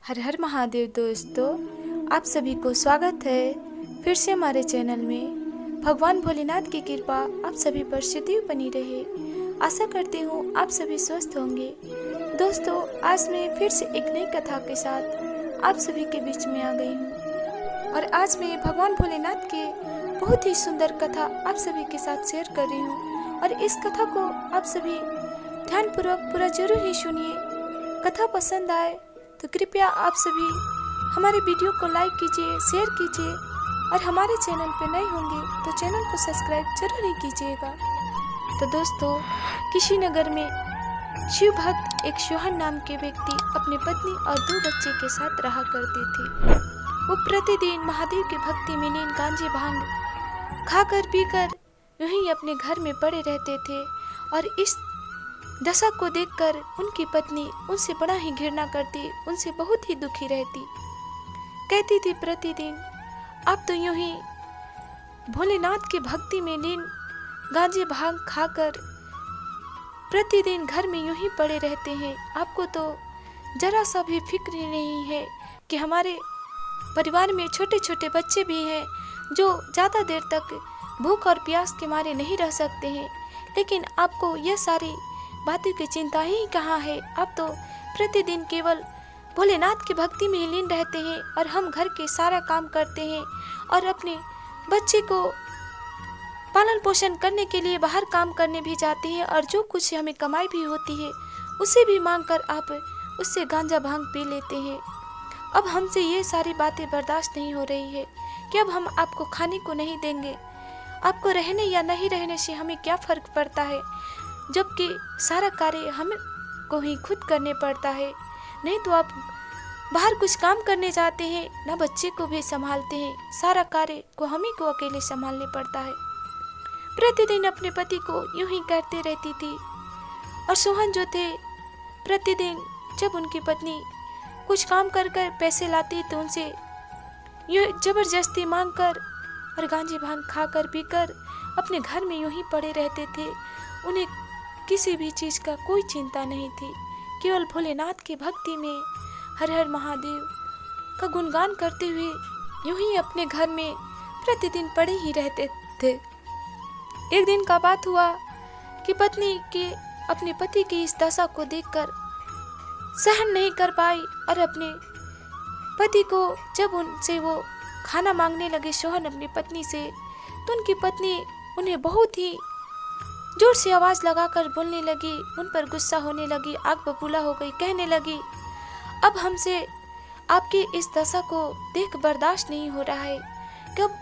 हर हर महादेव दोस्तों, आप सभी को स्वागत है फिर से हमारे चैनल में। भगवान भोलेनाथ की कृपा आप सभी पर सदैव बनी रहे। आशा करती हूँ आप सभी स्वस्थ होंगे। दोस्तों, आज मैं फिर से एक नई कथा के साथ आप सभी के बीच में आ गई हूँ और आज मैं भगवान भोलेनाथ के बहुत ही सुंदर कथा आप सभी के साथ शेयर कर रही हूँ और इस कथा को आप सभी ध्यानपूर्वक पूरा जरूर ही सुनिए। कथा पसंद आए तो कृपया आप सभी हमारे वीडियो को लाइक कीजिए, शेयर कीजिए और हमारे चैनल पर नए होंगे तो चैनल को सब्सक्राइब जरूर ही कीजिएगा। तो दोस्तों, किसी नगर में शिव भक्त एक सोहन नाम के व्यक्ति अपनी पत्नी और 2 बच्चे के साथ रहा करते थे। वो प्रतिदिन महादेव की भक्ति में लीन गांजे भांग खाकर पीकर यूं ही अपने घर में पड़े रहते थे और इस दशा को देखकर उनकी पत्नी उनसे बड़ा ही घृणा करती, उनसे बहुत ही दुखी रहती। कहती थी प्रतिदिन आप तो यूं ही भोलेनाथ की भक्ति में लीन गांजे भांग खाकर प्रतिदिन घर में यूं ही पड़े रहते हैं। आपको तो जरा सा भी फिक्र नहीं है कि हमारे परिवार में छोटे छोटे बच्चे भी हैं जो ज़्यादा देर तक भूख और प्यास के मारे नहीं रह सकते हैं, लेकिन आपको यह सारी बातों की चिंता ही कहाँ है। आप तो प्रतिदिन केवल भोलेनाथ की भक्ति में ही लीन रहते हैं और हम घर के सारा काम करते हैं और अपने बच्चे को पालन पोषण करने के लिए बाहर काम करने भी जाते हैं और जो कुछ हमें कमाई भी होती है उसे भी मांग कर आप उससे गांजा भांग पी लेते हैं। अब हमसे ये सारी बातें बर्दाश्त नहीं हो रही है कि अब हम आपको खाने को नहीं देंगे। आपको रहने या नहीं रहने से हमें क्या फ़र्क पड़ता है, जबकि सारा कार्य हमें को ही खुद करने पड़ता है। नहीं तो आप बाहर कुछ काम करने जाते हैं, ना बच्चे को भी संभालते हैं, सारा कार्य को हम ही को अकेले संभालने पड़ता है। प्रतिदिन अपने पति को यूं ही करते रहती थी और सोहन जो थे प्रतिदिन जब उनकी पत्नी कुछ काम कर कर पैसे लाती तो उनसे यूं जबरदस्ती मांग कर और गांजे भांग खाकर पीकर अपने घर में यूं ही पड़े रहते थे। उन्हें किसी भी चीज़ का कोई चिंता नहीं थी, केवल भोलेनाथ की भक्ति में हर हर महादेव का गुणगान करते हुए यूं ही अपने घर में प्रतिदिन पड़े ही रहते थे। एक दिन का बात हुआ कि पत्नी के अपने पति की इस दशा को देखकर सहन नहीं कर पाई और अपने पति को जब उनसे वो खाना मांगने लगे सोहन अपनी पत्नी से, तो उनकी पत्नी उन्हें बहुत ही जोर से आवाज़ लगाकर बोलने लगी, उन पर गुस्सा होने लगी, आग बबूला हो गई, कहने लगी अब हमसे आपकी इस दशा को देख बर्दाश्त नहीं हो रहा है, कब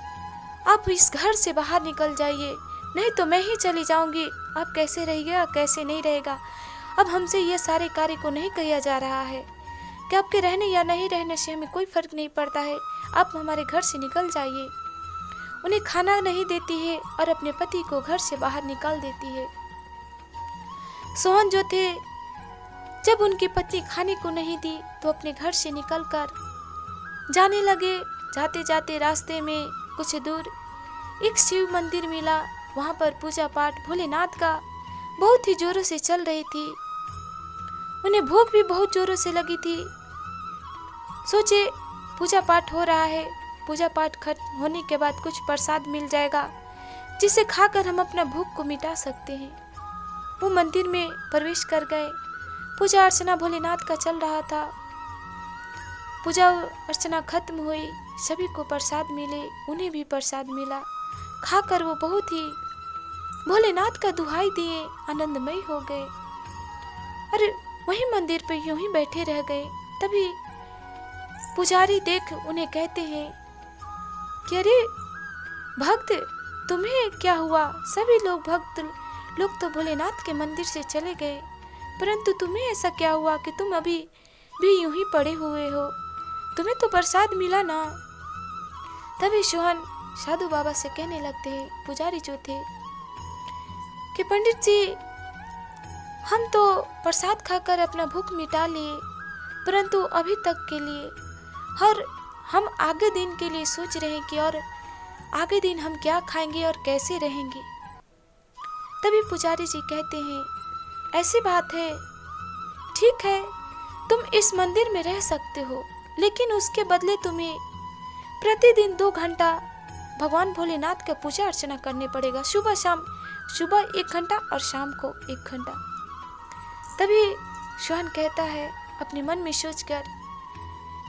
आप इस घर से बाहर निकल जाइए, नहीं तो मैं ही चली जाऊंगी। आप कैसे रहिएगा, कैसे नहीं रहेगा। अब हमसे ये सारे कार्य को नहीं किया जा रहा है कि आपके रहने या नहीं रहने से हमें कोई फर्क नहीं पड़ता है, आप हमारे घर से निकल जाइए। उन्हें खाना नहीं देती है और अपने पति को घर से बाहर निकाल देती है। सोहन जो थे जब उनकी पत्नी खाने को नहीं दी तो अपने घर से निकलकर जाने लगे। जाते जाते रास्ते में कुछ दूर एक शिव मंदिर मिला, वहाँ पर पूजा पाठ भोलेनाथ का बहुत ही जोरों से चल रही थी। उन्हें भूख भी बहुत जोरों से लगी थी। सोचे पूजा पाठ हो रहा है, पूजा पाठ खत्म होने के बाद कुछ प्रसाद मिल जाएगा जिसे खाकर हम अपना भूख को मिटा सकते हैं। वो मंदिर में प्रवेश कर गए। पूजा अर्चना भोलेनाथ का चल रहा था। पूजा अर्चना खत्म हुई, सभी को प्रसाद मिले, उन्हें भी प्रसाद मिला। खाकर वो बहुत ही भोलेनाथ का दुहाई दिए आनंदमय हो गए और वहीं मंदिर पर यूं ही बैठे रह गए। तभी पुजारी देख उन्हें कहते हैं कि अरे भक्त, तुम्हें क्या हुआ? सभी भक्त लोग तो भोलेनाथ के मंदिर से चले गए, परंतु तुम्हें ऐसा क्या हुआ कि तुम अभी भी यूं ही पड़े हुए हो? तुम्हें तो प्रसाद मिला ना। तभी सोहन साधु बाबा से कहने लगते हैं, पुजारी जो थे, कि पंडित जी, हम तो प्रसाद खाकर अपना भूख मिटा लिए, परंतु अभी तक के लिए और हम आगे दिन के लिए सोच रहे हैं कि और आगे दिन हम क्या खाएंगे और कैसे रहेंगे। तभी पुजारी जी कहते हैं, ऐसी बात है, ठीक है, तुम इस मंदिर में रह सकते हो, लेकिन उसके बदले तुम्हें प्रतिदिन 2 घंटा भगवान भोलेनाथ का पूजा अर्चना करने पड़ेगा। सुबह शाम, सुबह 1 घंटा और शाम को 1 घंटा। तभी सोहन कहता है अपने मन में सोचकर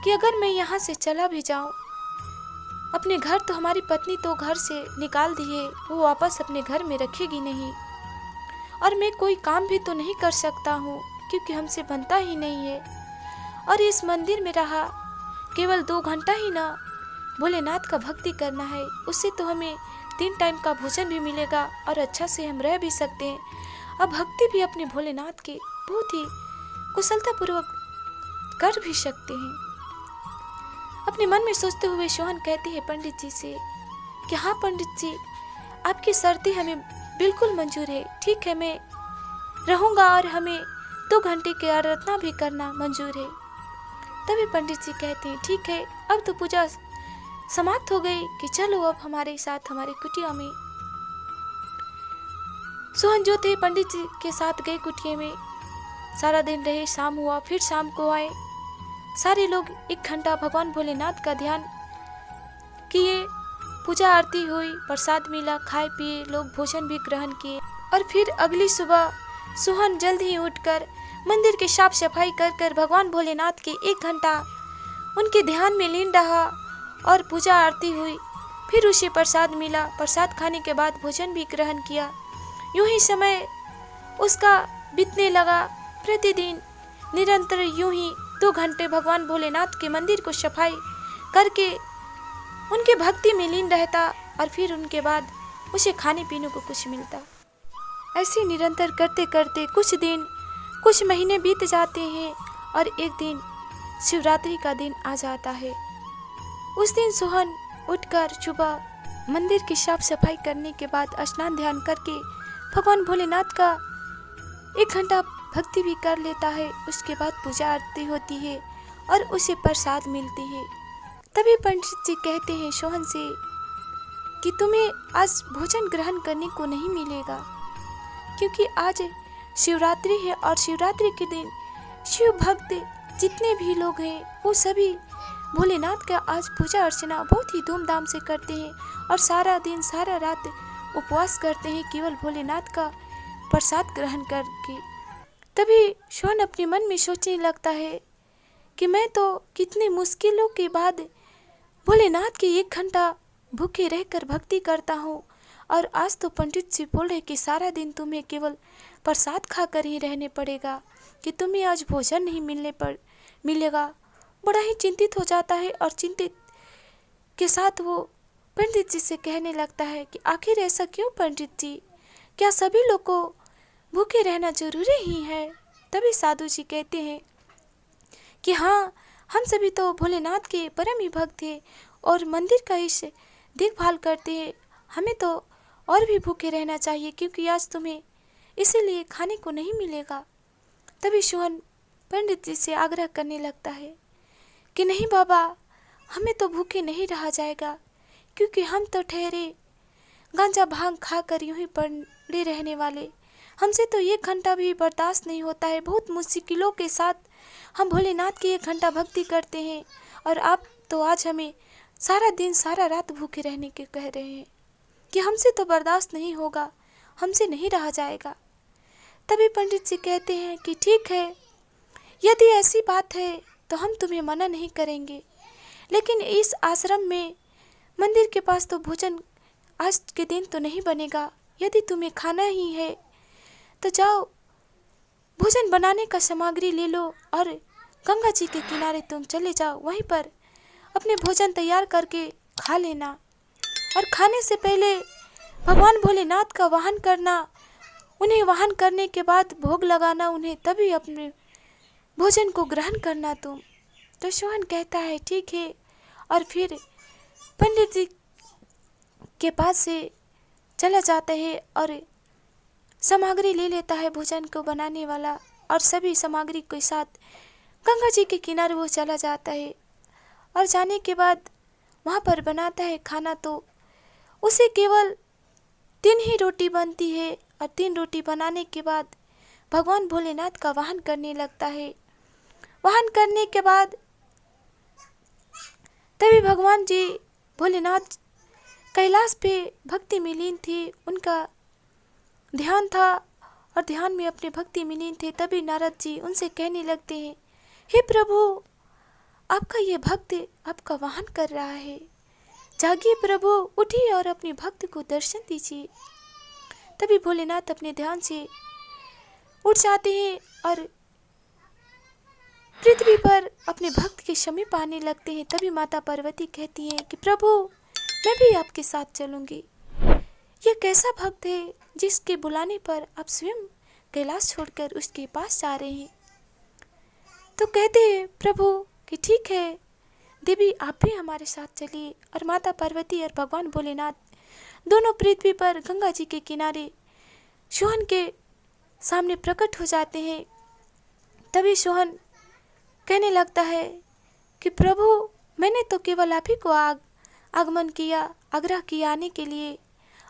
कि अगर मैं यहाँ से चला भी जाऊँ, अपने घर तो हमारी पत्नी तो घर से निकाल दी है, वो वापस अपने घर में रखेगी नहीं, और मैं कोई काम भी तो नहीं कर सकता हूँ क्योंकि हमसे बनता ही नहीं है। और इस मंदिर में रहा केवल 2 घंटा ही ना भोलेनाथ का भक्ति करना है, उससे तो हमें 3 टाइम का भोजन भी मिलेगा और अच्छा से हम रह भी सकते हैं। अब भक्ति भी अपने भोलेनाथ की बहुत ही कुशलतापूर्वक कर भी सकते हैं। अपने मन में सोचते हुए सोहन कहते हैं पंडित जी से कि हाँ पंडित जी, आपकी शर्तें हमें बिल्कुल मंजूर है। ठीक है, मैं रहूँगा और हमें 2 घंटे की आराधना भी करना मंजूर है। तभी पंडित जी कहते हैं ठीक है, अब तो पूजा समाप्त हो गई कि चलो अब हमारे साथ हमारी कुटिया में। सोहन जो थे पंडित जी के साथ गए कुटिया में, सारा दिन रहे, शाम हुआ, फिर शाम को आए। सारे लोग 1 घंटा भगवान भोलेनाथ का ध्यान किए, पूजा आरती हुई, प्रसाद मिला, खाए पिए, लोग भोजन भी ग्रहण किए। और फिर अगली सुबह सोहन जल्द ही उठकर मंदिर की साफ सफाई कर भगवान भोलेनाथ के 1 घंटा उनके ध्यान में लीन रहा और पूजा आरती हुई। फिर उसे प्रसाद मिला, प्रसाद खाने के बाद भोजन भी ग्रहण किया। यूं ही समय उसका बीतने लगा। प्रतिदिन निरंतर यूं ही 2 घंटे भगवान भोलेनाथ के मंदिर को सफाई करके उनके भक्ति में लीन रहता और फिर उनके बाद उसे खाने पीने को कुछ मिलता। ऐसे निरंतर करते करते कुछ दिन, कुछ महीने बीत जाते हैं और एक दिन शिवरात्रि का दिन आ जाता है। उस दिन सोहन उठकर सुबह मंदिर की साफ सफाई करने के बाद स्नान ध्यान करके भगवान भोलेनाथ का 1 घंटा भक्ति भी कर लेता है। उसके बाद पूजा आरती होती है और उसे प्रसाद मिलती है। तभी पंडित जी कहते हैं सोहन से कि तुम्हें आज भोजन ग्रहण करने को नहीं मिलेगा, क्योंकि आज शिवरात्रि है और शिवरात्रि के दिन शिव भक्त जितने भी लोग हैं वो सभी भोलेनाथ का आज पूजा अर्चना बहुत ही धूमधाम से करते हैं और सारा दिन सारा रात उपवास करते हैं केवल भोलेनाथ का प्रसाद ग्रहण करके। तभी सोहन अपने मन में सोचने लगता है कि मैं तो कितनी मुश्किलों के बाद भोलेनाथ की 1 घंटा भूखे रहकर भक्ति करता हूँ, और आज तो पंडित जी बोल रहे कि सारा दिन तुम्हें केवल प्रसाद खाकर ही रहने पड़ेगा, कि तुम्हें आज भोजन नहीं मिलेगा। बड़ा ही चिंतित हो जाता है और चिंतित के साथ वो पंडित जी से कहने लगता है कि आखिर ऐसा क्यों पंडित जी, क्या सभी लोग को भूखे रहना जरूरी ही है? तभी साधु जी कहते हैं कि हाँ, हम सभी तो भोलेनाथ के परम ही भक्त हैं और मंदिर का इस देखभाल करते हैं, हमें तो और भी भूखे रहना चाहिए क्योंकि आज तुम्हें इसीलिए खाने को नहीं मिलेगा। तभी सोहन पंडित जी से आग्रह करने लगता है कि नहीं बाबा, हमें तो भूखे नहीं रहा जाएगा, क्योंकि हम तो ठहरे गांजा भांग खाकर यूं ही पड़े रहने वाले, हमसे तो 1 घंटा भी बर्दाश्त नहीं होता है। बहुत मुश्किलों के साथ हम भोलेनाथ की 1 घंटा भक्ति करते हैं और आप तो आज हमें सारा दिन सारा रात भूखे रहने के कह रहे हैं कि हमसे तो बर्दाश्त नहीं होगा, हमसे नहीं रहा जाएगा। तभी पंडित जी कहते हैं कि ठीक है, यदि ऐसी बात है तो हम तुम्हें मना नहीं करेंगे, लेकिन इस आश्रम में मंदिर के पास तो भोजन आज के दिन तो नहीं बनेगा। यदि तुम्हें खाना ही है तो जाओ, भोजन बनाने का सामग्री ले लो और गंगा जी के किनारे तुम चले जाओ, वहीं पर अपने भोजन तैयार करके खा लेना। और खाने से पहले भगवान भोलेनाथ का वाहन करना, उन्हें वाहन करने के बाद भोग लगाना उन्हें, तभी अपने भोजन को ग्रहण करना तुम। तो सोहन कहता है ठीक है, और फिर पंडित जी के पास से चला जाता है और सामग्री ले लेता है भोजन को बनाने वाला, और सभी सामग्री के साथ गंगा जी के किनारे वो चला जाता है। और जाने के बाद वहाँ पर बनाता है खाना, तो उसे केवल 3 ही रोटी बनती है और 3 रोटी बनाने के बाद भगवान भोलेनाथ का वाहन करने लगता है। वाहन करने के बाद तभी भगवान जी भोलेनाथ कैलाश पे भक्ति में लीन थे, उनका ध्यान था और ध्यान में अपने भक्ति में लीन थे। तभी नारद जी उनसे कहने लगते हैं, हे प्रभु, आपका ये भक्त आपका वाहन कर रहा है, जागिए प्रभु, उठिए और अपने भक्त को दर्शन दीजिए। तभी भोलेनाथ अपने ध्यान से उठ जाते हैं और पृथ्वी पर अपने भक्त के समीप आने लगते हैं। तभी माता पार्वती कहती हैं कि प्रभु, मैं भी आपके साथ चलूंगी। ये कैसा भक्त है जिसके बुलाने पर आप स्वयं कैलाश छोड़कर उसके पास जा रहे हैं। तो कहते हैं प्रभु कि ठीक है देवी, आप भी हमारे साथ चलिए। और माता पार्वती और भगवान भोलेनाथ दोनों पृथ्वी पर गंगा जी के किनारे सोहन के सामने प्रकट हो जाते हैं। तभी सोहन कहने लगता है कि प्रभु, मैंने तो केवल आप ही को आगमन किया, आग्रह किया आने के लिए,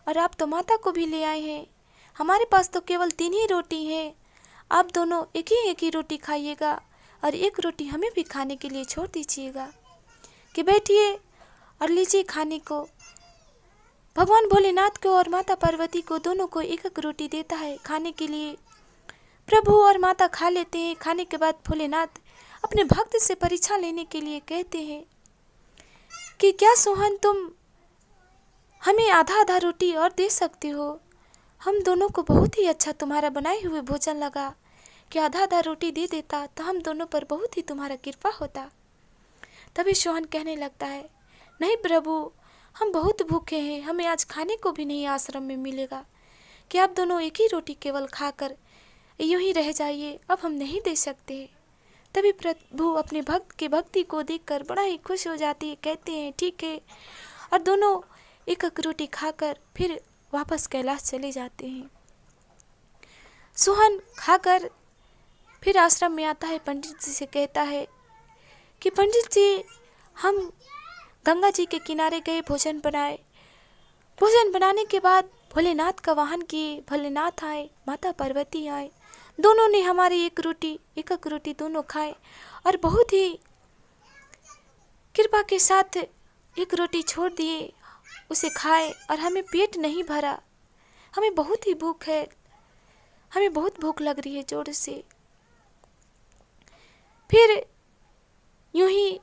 और आप तो माता को भी ले आए हैं। हमारे पास तो केवल 3 ही रोटी हैं, आप दोनों एक ही रोटी खाइएगा और एक रोटी हमें भी खाने के लिए छोड़ दीजिएगा। कि बैठिए और लीजिए खाने को। भगवान भोलेनाथ को और माता पार्वती को दोनों को एक रोटी देता है खाने के लिए। प्रभु और माता खा लेते हैं। खाने के बाद भोलेनाथ अपने भक्त से परीक्षा लेने के लिए कहते हैं कि क्या सोहन, तुम हमें आधा आधा रोटी और दे सकते हो? हम दोनों को बहुत ही अच्छा तुम्हारा बनाए हुए भोजन लगा कि आधा आधा रोटी दे देता तो हम दोनों पर बहुत ही तुम्हारा कृपा होता। तभी सोहन कहने लगता है, नहीं प्रभु, हम बहुत भूखे हैं, हमें आज खाने को भी नहीं आश्रम में मिलेगा कि आप दोनों एक ही रोटी केवल खाकर यूं ही रह जाइए, अब हम नहीं दे सकते। तभी प्रभु अपने भक्त की भक्ति को देखकर बड़ा ही खुश हो जाती है, कहते हैं ठीक है, और दोनों एक रोटी खाकर फिर वापस कैलाश चले जाते हैं। सोहन खाकर फिर आश्रम में आता है, पंडित जी से कहता है कि पंडित जी, हम गंगा जी के किनारे गए, भोजन बनाए। भोजन बनाने के बाद भोलेनाथ का वाहन किए, भोलेनाथ आए, माता पार्वती आए, दोनों ने हमारी एक रोटी दोनों खाए और बहुत ही कृपा के साथ एक रोटी छोड़ दिए, उसे खाए और हमें पेट नहीं भरा, हमें बहुत ही भूख है, हमें बहुत भूख लग रही है जोर से। फिर यूं ही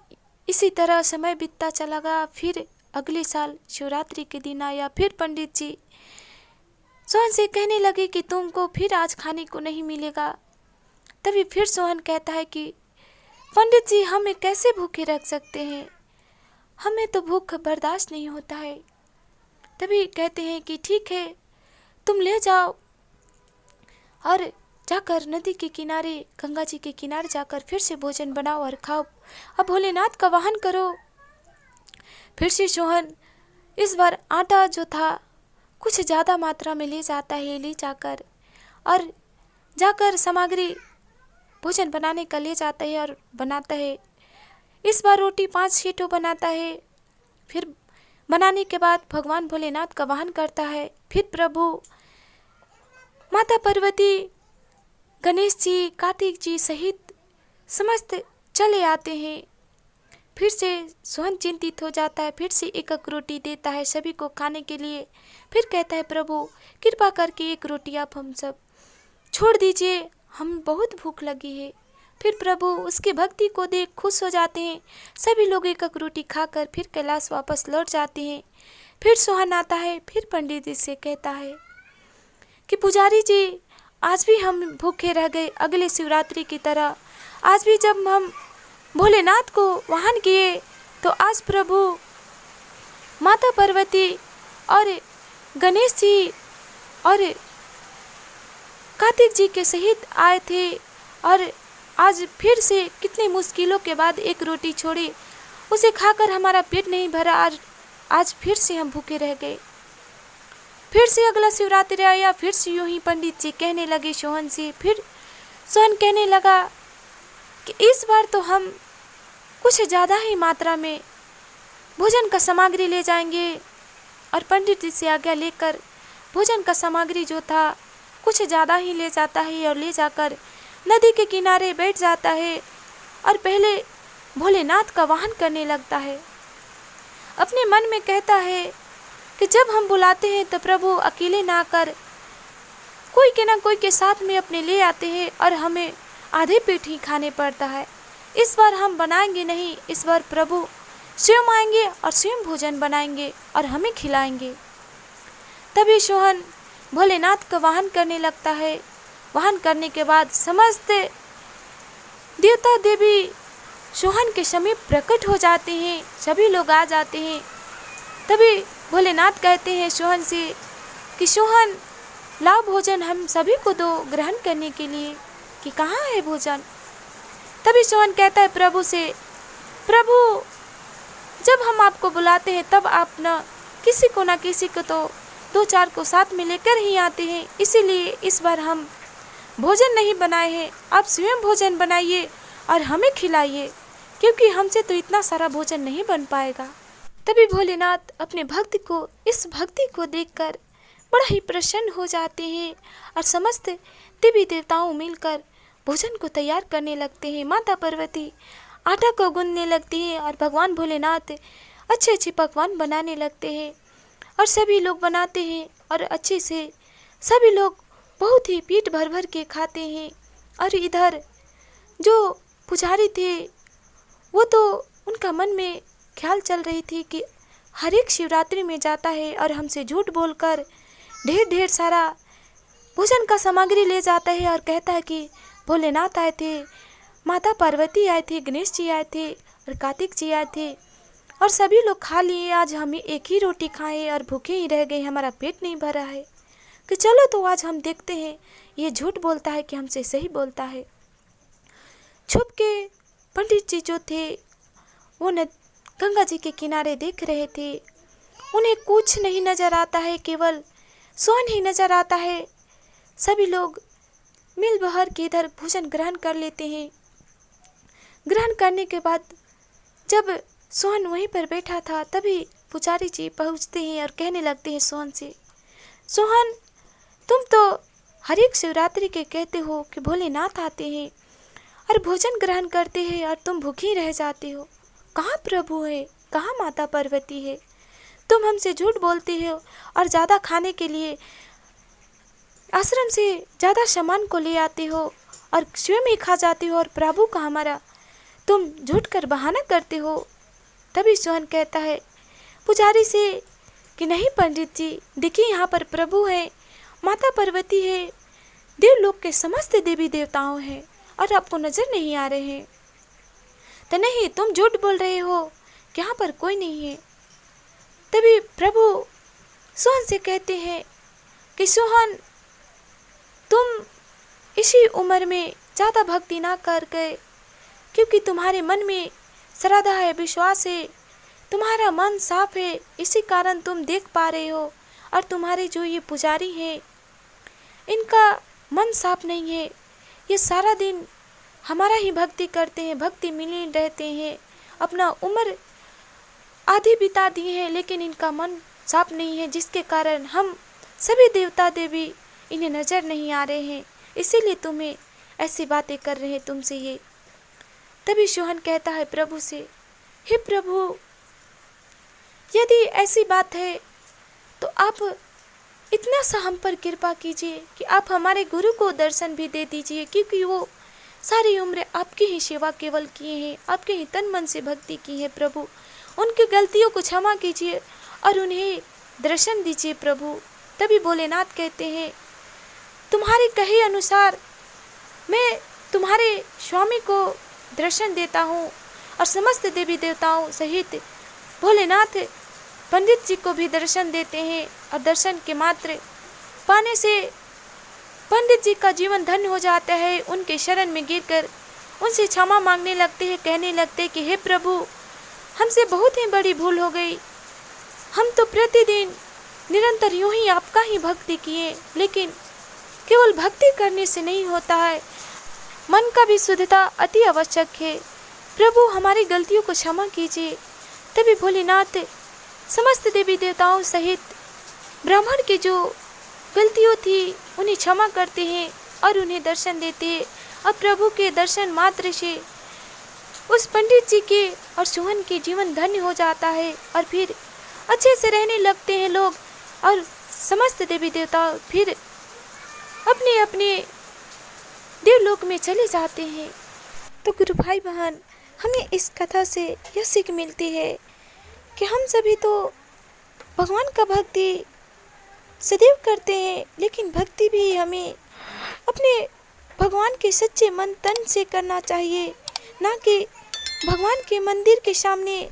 इसी तरह समय बीतता चला गया। फिर अगले साल शिवरात्रि के दिन आया। फिर पंडित जी सोहन से कहने लगे कि तुमको फिर आज खाने को नहीं मिलेगा। तभी फिर सोहन कहता है कि पंडित जी, हमें कैसे भूखे रख सकते हैं, हमें तो भूख बर्दाश्त नहीं होता है। तभी कहते हैं कि ठीक है, तुम ले जाओ और जाकर नदी के किनारे, गंगा जी के किनारे जाकर फिर से भोजन बनाओ और खाओ, अब भोलेनाथ का वाहन करो। फिर से सोहन इस बार आटा जो था कुछ ज़्यादा मात्रा में ले जाता है, ले जाकर और जाकर सामग्री भोजन बनाने का ले जाता है और बनाता है। इस बार रोटी 5 शीटों बनाता है। फिर बनाने के बाद भगवान भोलेनाथ का वाहन करता है। फिर प्रभु माता पार्वती, गणेश जी, कार्तिक जी सहित समस्त चले आते हैं। फिर से सोहन चिंतित हो जाता है, फिर से एक रोटी देता है सभी को खाने के लिए। फिर कहता है प्रभु कृपा करके एक रोटी आप हम सब छोड़ दीजिए, हम बहुत भूख लगी है। फिर प्रभु उसकी भक्ति को देख खुश हो जाते हैं। सभी लोग एक रोटी खाकर फिर कैलाश वापस लौट जाते हैं। फिर सोहन आता है, फिर पंडित जी से कहता है कि पुजारी जी, आज भी हम भूखे रह गए अगले शिवरात्रि की तरह। आज भी जब हम भोलेनाथ को वाहन किए तो आज प्रभु माता पार्वती और गणेश जी और कार्तिक जी के सहित आए थे, और आज फिर से कितनी मुश्किलों के बाद एक रोटी छोड़ी, उसे खाकर हमारा पेट नहीं भरा, आज फिर से हम भूखे रह गए। फिर से अगला शिवरात्रि आया। फिर से यूं ही पंडित जी कहने लगे सोहन से। फिर सोहन कहने लगा कि इस बार तो हम कुछ ज़्यादा ही मात्रा में भोजन का सामग्री ले जाएंगे, और पंडित जी से आज्ञा लेकर भोजन का सामग्री जो था कुछ ज़्यादा ही ले जाता है और ले जाकर नदी के किनारे बैठ जाता है और पहले भोलेनाथ का वाहन करने लगता है। अपने मन में कहता है कि जब हम बुलाते हैं तो प्रभु अकेले ना आकर कोई के ना कोई के साथ में अपने ले आते हैं और हमें आधे पेट ही खाने पड़ता है। इस बार हम बनाएंगे नहीं, इस बार प्रभु स्वयं आएंगे और स्वयं भोजन बनाएंगे और हमें खिलाएंगे। तभी सोहन भोलेनाथ का वाहन करने लगता है। वाहन करने के बाद समस्त देवता देवी सोहन के समीप प्रकट हो जाते हैं, सभी लोग आ जाते हैं। तभी भोलेनाथ कहते हैं सोहन से कि सोहन लाओ भोजन हम सभी को दो ग्रहण करने के लिए, कि कहाँ है भोजन। तभी सोहन कहता है प्रभु से, प्रभु जब हम आपको बुलाते हैं तब आप न किसी को ना किसी को तो 2-4 को साथ में लेकर ही आते हैं, इसीलिए इस बार हम भोजन नहीं बनाए हैं, आप स्वयं भोजन बनाइए और हमें खिलाइए, क्योंकि हमसे तो इतना सारा भोजन नहीं बन पाएगा। तभी भोलेनाथ अपने भक्त को इस भक्ति को देखकर बड़ा ही प्रसन्न हो जाते हैं और समस्त देवी देवताओं मिलकर भोजन को तैयार करने लगते हैं। माता पार्वती आटा को गूंदने लगती है और भगवान भोलेनाथ अच्छे अच्छे पकवान बनाने लगते हैं और सभी लोग बनाते हैं और अच्छे से सभी लोग बहुत ही पेट भर भर के खाते हैं। और इधर जो पुजारी थे वो तो उनका मन में ख्याल चल रही थी कि हर एक शिवरात्रि में जाता है और हमसे झूठ बोलकर ढेर सारा भोजन का सामग्री ले जाता है और कहता है कि भोलेनाथ आए थे, माता पार्वती आए थे, गणेश जी आए थे और कार्तिक जी आए थे और सभी लोग खा लिए, आज हमें एक ही रोटी खाए और भूखे ही रह गए, हमारा पेट नहीं भरा है। कि चलो तो आज हम देखते हैं ये झूठ बोलता है कि हमसे सही बोलता है। छुप के पंडित जी जो थे वो गंगा जी के किनारे देख रहे थे। उन्हें कुछ नहीं नजर आता है, केवल सोहन ही नजर आता है। सभी लोग मिल बहर के इधर भोजन ग्रहण कर लेते हैं। ग्रहण करने के बाद जब सोहन वहीं पर बैठा था तभी पुजारी जी पहुंचते हैं और कहने लगते हैं सोहन से, सोहन तुम तो हर एक शिवरात्रि के कहते हो कि भोलेनाथ आते हैं और भोजन ग्रहण करते हैं और तुम भूखी रह जाते हो। कहाँ प्रभु है, कहाँ माता पार्वती है? तुम हमसे झूठ बोलते हो और ज़्यादा खाने के लिए आश्रम से ज़्यादा सामान को ले आते हो और स्वयं ही खा जाते हो और प्रभु का हमारा तुम झूठ कर बहाना करते हो। तभी सोहन कहता है पुजारी से कि नहीं पंडित जी, देखिए यहाँ पर प्रभु है, माता पार्वती है, देवलोक के समस्त देवी देवताओं हैं और आपको नजर नहीं आ रहे हैं। तो नहीं, तुम झूठ बोल रहे हो, यहाँ पर कोई नहीं है। तभी प्रभु सोहन से कहते हैं कि सोहन तुम इसी उम्र में ज़्यादा भक्ति ना कर गए, क्योंकि तुम्हारे मन में श्रद्धा है, विश्वास है, तुम्हारा मन साफ है, इसी कारण तुम देख पा रहे हो। और तुम्हारे जो ये पुजारी हैं इनका मन साफ नहीं है, ये सारा दिन हमारा ही भक्ति करते हैं, भक्ति में लीन रहते हैं, अपना उम्र आधी बिता दिए हैं, लेकिन इनका मन साफ नहीं है, जिसके कारण हम सभी देवता देवी इन्हें नज़र नहीं आ रहे हैं, इसीलिए तुम्हें ऐसी बातें कर रहे हैं तुमसे ये। तभी सोहन कहता है प्रभु से, हे प्रभु यदि ऐसी बात है तो आप इतना सा हम पर कृपा कीजिए कि आप हमारे गुरु को दर्शन भी दे दीजिए, क्योंकि वो सारी उम्र आपकी ही सेवा केवल किए हैं, आपके ही तन मन से भक्ति की है। प्रभु उनकी गलतियों को क्षमा कीजिए और उन्हें दर्शन दीजिए प्रभु। तभी भोलेनाथ कहते हैं तुम्हारे कहे अनुसार मैं तुम्हारे स्वामी को दर्शन देता हूँ। और समस्त देवी देवताओं सहित भोलेनाथ पंडित जी को भी दर्शन देते हैं और दर्शन के मात्र पाने से पंडित जी का जीवन धन्य हो जाता है। उनके शरण में गिरकर उनसे क्षमा मांगने लगते हैं, कहने लगते हैं कि हे प्रभु हमसे बहुत ही बड़ी भूल हो गई, हम तो प्रतिदिन निरंतर यूं ही आपका ही भक्ति किए, लेकिन केवल भक्ति करने से नहीं होता है, मन का भी शुद्धता अति आवश्यक है। प्रभु हमारी गलतियों को क्षमा कीजिए। तभी भोलेनाथ समस्त देवी देवताओं सहित ब्राह्मण की जो गलतियों थी उन्हें क्षमा करते हैं और उन्हें दर्शन देते हैं। और प्रभु के दर्शन मात्र से उस पंडित जी के और सोहन के जीवन धन्य हो जाता है और फिर अच्छे से रहने लगते हैं लोग और समस्त देवी देवता फिर अपने अपने देवलोक में चले जाते हैं। तो गुरु भाई बहन, हमें इस कथा से यह सीख मिलती है कि हम सभी तो भगवान का भक्ति सदैव करते हैं, लेकिन भक्ति भी हमें अपने भगवान के सच्चे मन तन से करना चाहिए, ना कि भगवान के मंदिर के सामने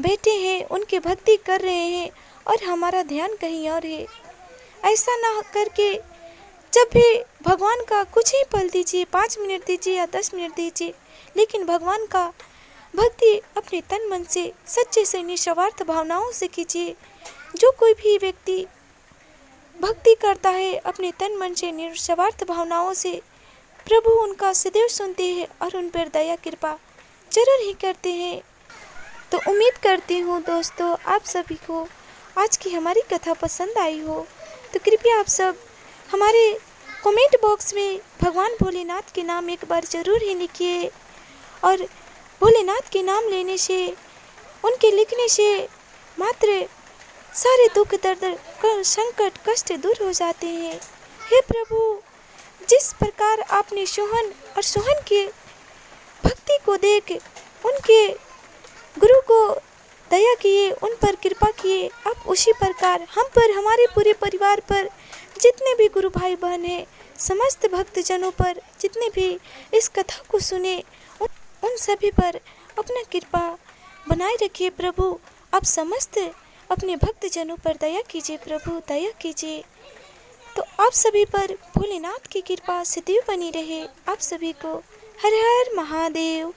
बैठे हैं, उनके भक्ति कर रहे हैं और हमारा ध्यान कहीं और है। ऐसा ना करके जब भी भगवान का कुछ ही पल दीजिए, 5 मिनट दीजिए या 10 मिनट दीजिए, लेकिन भगवान का भक्ति अपने तन मन से सच्चे से निस्वार्थ भावनाओं से कीजिए। जो कोई भी व्यक्ति भक्ति करता है अपने तन मन से निस्वार्थ भावनाओं से, प्रभु उनका सदैव सुनते हैं और उन पर दया कृपा जरूर ही करते हैं। तो उम्मीद करती हूँ दोस्तों आप सभी को आज की हमारी कथा पसंद आई हो। तो कृपया आप सब हमारे कमेंट बॉक्स में भगवान भोलेनाथ के नाम एक बार ज़रूर ही लिखिए, और भोलेनाथ के नाम लेने से, उनके लिखने से मात्र सारे दुख दर्द संकट कष्ट दूर हो जाते हैं। हे प्रभु, जिस प्रकार आपने सोहन और सोहन के भक्ति को देख उनके गुरु को दया किए, उन पर कृपा किए, आप उसी प्रकार हम पर, हमारे पूरे परिवार पर, जितने भी गुरु भाई बहन हैं, समस्त भक्तजनों पर, जितने भी इस कथा को सुने, उन सभी पर अपना कृपा बनाए रखिए प्रभु। आप समस्त अपने भक्तजनों पर दया कीजिए प्रभु, दया कीजिए। तो आप सभी पर भोलेनाथ की कृपा सदैव बनी रहे। आप सभी को हर हर महादेव।